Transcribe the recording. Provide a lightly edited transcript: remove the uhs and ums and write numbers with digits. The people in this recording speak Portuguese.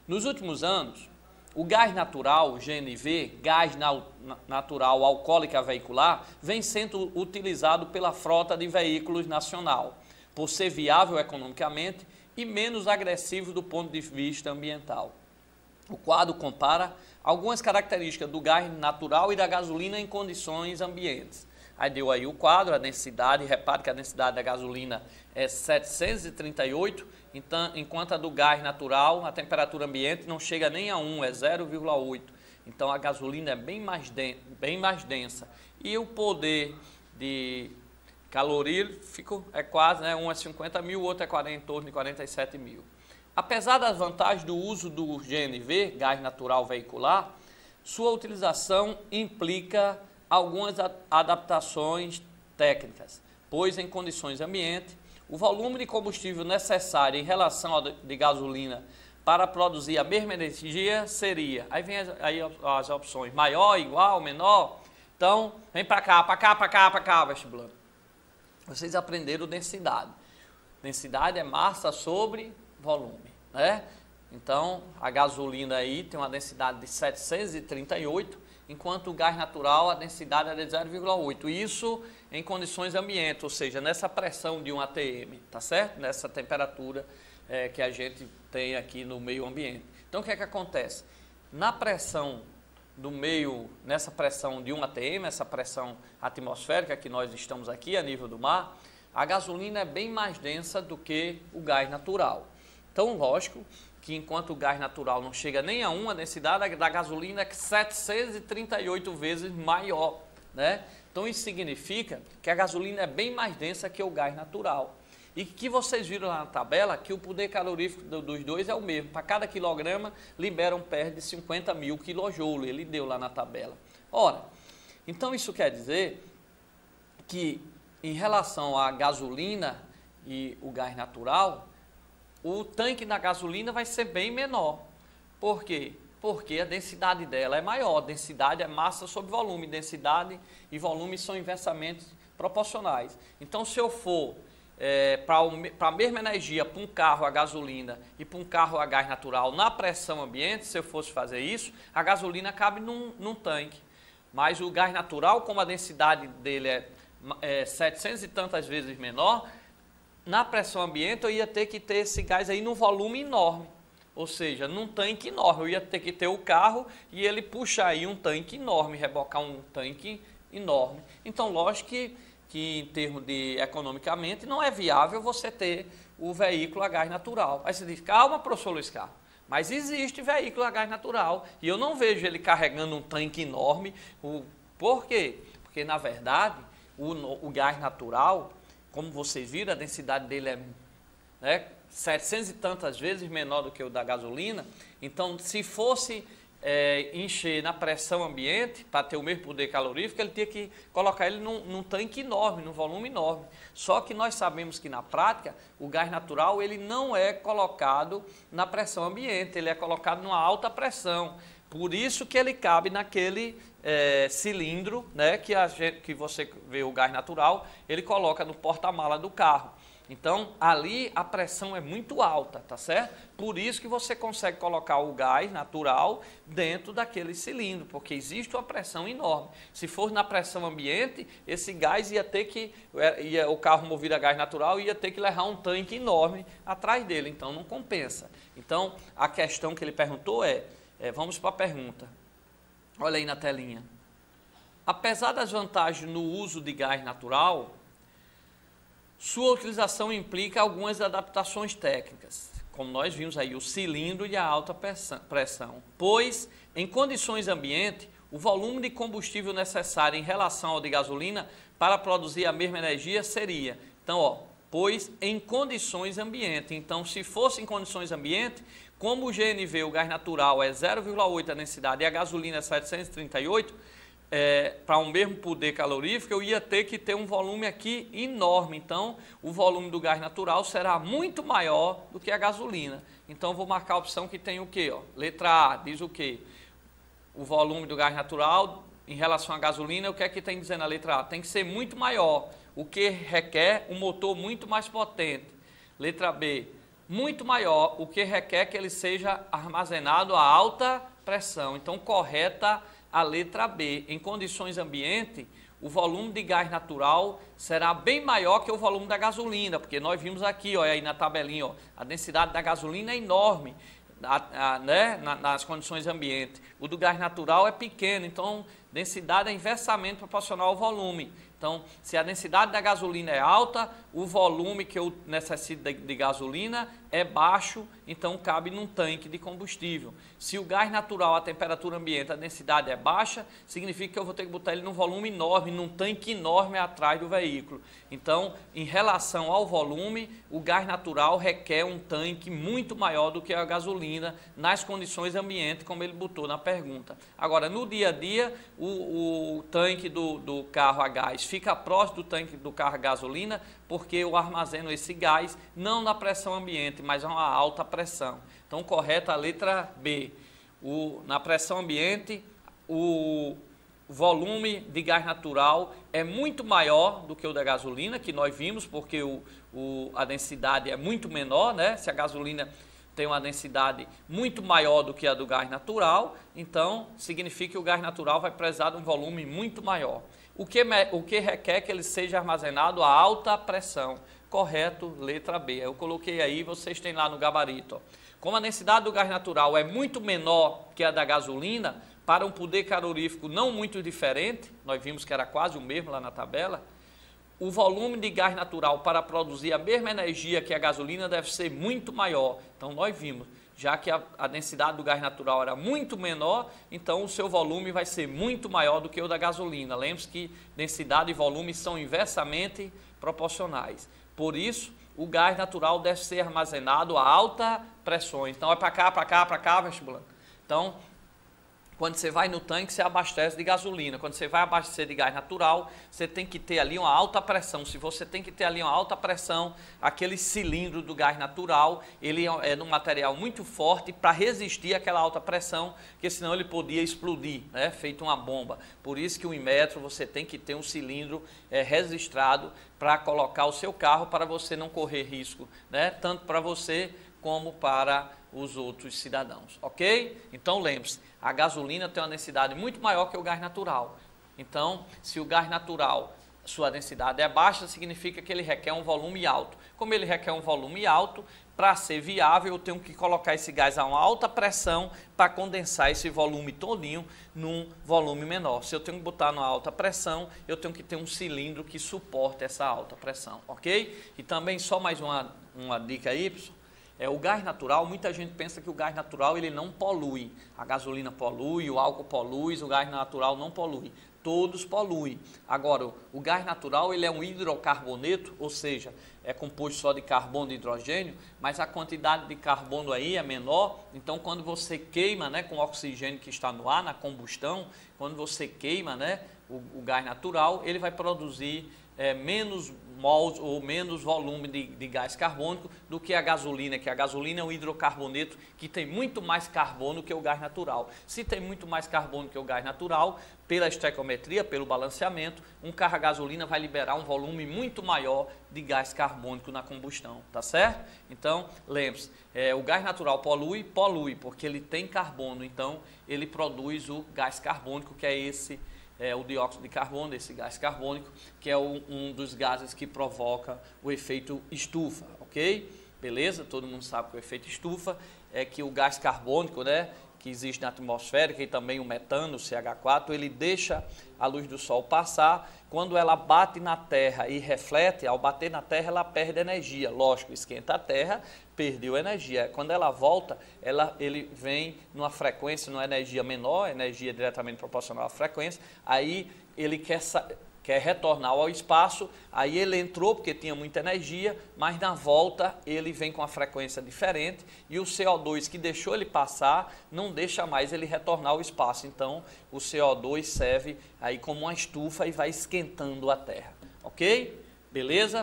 Nos últimos anos, o gás natural, o GNV, gás natural alcoólica veicular, vem sendo utilizado pela frota de veículos nacional, por ser viável economicamente e menos agressivo do ponto de vista ambiental. O quadro compara algumas características do gás natural e da gasolina em condições ambientes. Aí deu aí o quadro, a densidade, repare que a densidade da gasolina é 738, então, enquanto a do gás natural, a temperatura ambiente não chega nem a 1, é 0,8. Então a gasolina é bem mais densa. E o poder de calorífico é quase, né, um é 50 mil, o outro é em torno de 47 mil. Apesar das vantagens do uso do GNV, gás natural veicular, sua utilização implica algumas adaptações técnicas, pois em condições ambientes, o volume de combustível necessário em relação ao de gasolina para produzir a mesma energia seria, aí vem as opções, maior, igual, menor. Então, vem para cá, vestibulando. Vocês aprenderam densidade. Densidade é massa sobre volume, né? Então, a gasolina aí tem uma densidade de 738, enquanto o gás natural, a densidade é de 0,8. Isso em condições ambientes, ou seja, nessa pressão de um ATM, tá certo? Nessa temperatura que a gente tem aqui no meio ambiente. Então, o que é que acontece? Na pressão do meio, nessa pressão de um ATM, essa pressão atmosférica que nós estamos aqui a nível do mar, a gasolina é bem mais densa do que o gás natural. Então, lógico que enquanto o gás natural não chega nem a 1, a densidade da gasolina é 738 vezes maior, né? Então isso significa que a gasolina é bem mais densa que o gás natural. E que vocês viram lá na tabela que o poder calorífico dos dois é o mesmo. Para cada quilograma liberam perto de 50 mil quilojoules, ele deu lá na tabela. Ora, então isso quer dizer que em relação à gasolina e o gás natural, o tanque da gasolina vai ser bem menor. Por quê? Porque a densidade dela é maior. Densidade é massa sobre volume. Densidade e volume são inversamente proporcionais. Então, se eu for para a mesma energia para um carro a gasolina e para um carro a gás natural na pressão ambiente, se eu fosse fazer isso, a gasolina cabe num tanque. Mas o gás natural, como a densidade dele é 700 e tantas vezes menor, na pressão ambiente eu ia ter que ter esse gás aí num volume enorme, ou seja, num tanque enorme. Eu ia ter que ter o carro e ele puxar aí um tanque enorme, rebocar um tanque enorme. Então, lógico que em termos de economicamente não é viável você ter o veículo a gás natural. Aí você diz, calma, professor Luiz Carlos, mas existe veículo a gás natural e eu não vejo ele carregando um tanque enorme. Por quê? Porque, na verdade, o gás natural, como vocês viram, a densidade dele é 700 e tantas vezes menor do que o da gasolina. Então, se fosse encher na pressão ambiente, para ter o mesmo poder calorífico, ele tinha que colocar ele num tanque enorme, num volume enorme. Só que nós sabemos que, na prática, o gás natural ele não é colocado na pressão ambiente, ele é colocado numa alta pressão. Por isso que ele cabe naquele cilindro, né, que você vê o gás natural, ele coloca no porta-mala do carro. Então, ali a pressão é muito alta, tá certo? Por isso que você consegue colocar o gás natural dentro daquele cilindro, porque existe uma pressão enorme. Se for na pressão ambiente, esse gás ia ter que, o carro movido a gás natural ia ter que levar um tanque enorme atrás dele, então não compensa. Então, a questão que ele perguntou vamos para a pergunta. Olha aí na telinha. Apesar das vantagens no uso de gás natural, sua utilização implica algumas adaptações técnicas, como nós vimos aí, o cilindro e a alta pressão, pois, em condições ambientes, o volume de combustível necessário em relação ao de gasolina para produzir a mesma energia seria, então, pois em condições ambientes. Então, se fosse em condições ambientes, como o GNV, o gás natural, é 0,8 a densidade e a gasolina é 738, para um mesmo poder calorífico, eu ia ter que ter um volume aqui enorme. Então, o volume do gás natural será muito maior do que a gasolina. Então, eu vou marcar a opção que tem o quê? Letra A diz o quê? O volume do gás natural em relação à gasolina, o que é que tem dizendo a letra A? Tem que ser muito maior, o que requer um motor muito mais potente. Letra B, muito maior, o que requer que ele seja armazenado a alta pressão. Então, correta a letra B. Em condições ambiente, o volume de gás natural será bem maior que o volume da gasolina, porque nós vimos aqui, ó, aí na tabelinha, ó, a densidade da gasolina é enorme, né, nas condições ambiente. O do gás natural é pequeno, então densidade é inversamente proporcional ao volume. Então, se a densidade da gasolina é alta, o volume que eu necessito de gasolina é baixo, então cabe num tanque de combustível. Se o gás natural, a temperatura ambiente, a densidade é baixa, significa que eu vou ter que botar ele num volume enorme, num tanque enorme atrás do veículo. Então, em relação ao volume, o gás natural requer um tanque muito maior do que a gasolina nas condições ambiente, como ele botou na pergunta. Agora, no dia a dia, o tanque do carro a gás fica próximo do tanque do carro a gasolina, porque eu armazeno esse gás não na pressão ambiente, mas a uma alta pressão. Então, correta a letra B. Na pressão ambiente, o volume de gás natural é muito maior do que o da gasolina, que nós vimos, porque a densidade é muito menor, né? Se a gasolina tem uma densidade muito maior do que a do gás natural, então significa que o gás natural vai precisar de um volume muito maior. O que requer que ele seja armazenado a alta pressão. Correto, letra B. Eu coloquei aí, vocês têm lá no gabarito. Ó. Como a densidade do gás natural é muito menor que a da gasolina, para um poder calorífico não muito diferente, nós vimos que era quase o mesmo lá na tabela, o volume de gás natural para produzir a mesma energia que a gasolina deve ser muito maior. Então, nós vimos, já que a densidade do gás natural era muito menor, então o seu volume vai ser muito maior do que o da gasolina. Lembre-se que densidade e volume são inversamente proporcionais. Por isso, o gás natural deve ser armazenado a alta pressão. Então, é para cá, vestibulando. Então, quando você vai no tanque, você abastece de gasolina. Quando você vai abastecer de gás natural, você tem que ter ali uma alta pressão. Se você tem que ter ali uma alta pressão, aquele cilindro do gás natural, ele é de um material muito forte para resistir àquela alta pressão, porque senão ele podia explodir, né? Feito uma bomba. Por isso que o Inmetro, você tem que ter um cilindro registrado para colocar o seu carro, para você não correr risco, né? Tanto para você como para os outros cidadãos, ok? Então lembre-se, a gasolina tem uma densidade muito maior que o gás natural. Então, se o gás natural, sua densidade é baixa, significa que ele requer um volume alto. Como ele requer um volume alto, para ser viável, eu tenho que colocar esse gás a uma alta pressão para condensar esse volume todinho num volume menor. Se eu tenho que botar numa alta pressão, eu tenho que ter um cilindro que suporte essa alta pressão, ok? E também só mais uma dica aí, pessoal. O gás natural, muita gente pensa que o gás natural ele não polui. A gasolina polui, o álcool polui, o gás natural não polui. Todos poluem. Agora, o gás natural ele é um hidrocarboneto, ou seja, é composto só de carbono e hidrogênio, mas a quantidade de carbono aí é menor. Então, quando você queima, né, com o oxigênio que está no ar, na combustão, quando você queima, né, o gás natural, ele vai produzir menos mols ou menos volume de gás carbônico do que a gasolina, que a gasolina é um hidrocarboneto que tem muito mais carbono que o gás natural. Se tem muito mais carbono que o gás natural, pela estequiometria, pelo balanceamento, um carro a gasolina vai liberar um volume muito maior de gás carbônico na combustão, tá certo? Então, lembre-se, o gás natural polui, porque ele tem carbono, então ele produz o gás carbônico, que é esse o dióxido de carbono, esse gás carbônico, que é um dos gases que provoca o efeito estufa, ok? Beleza? Todo mundo sabe que o efeito estufa é que o gás carbônico, né, que existe na atmosfera, e também o metano, o CH4, ele deixa a luz do sol passar. Quando ela bate na Terra e reflete, ao bater na Terra ela perde energia. Lógico, esquenta a Terra, perdeu energia. Quando ela volta, ele vem numa frequência, numa energia menor, energia diretamente proporcional à frequência, aí ele quer retornar ao espaço, aí ele entrou porque tinha muita energia, mas na volta ele vem com uma frequência diferente e o CO2 que deixou ele passar não deixa mais ele retornar ao espaço. Então o CO2 serve aí como uma estufa e vai esquentando a Terra, ok? Beleza?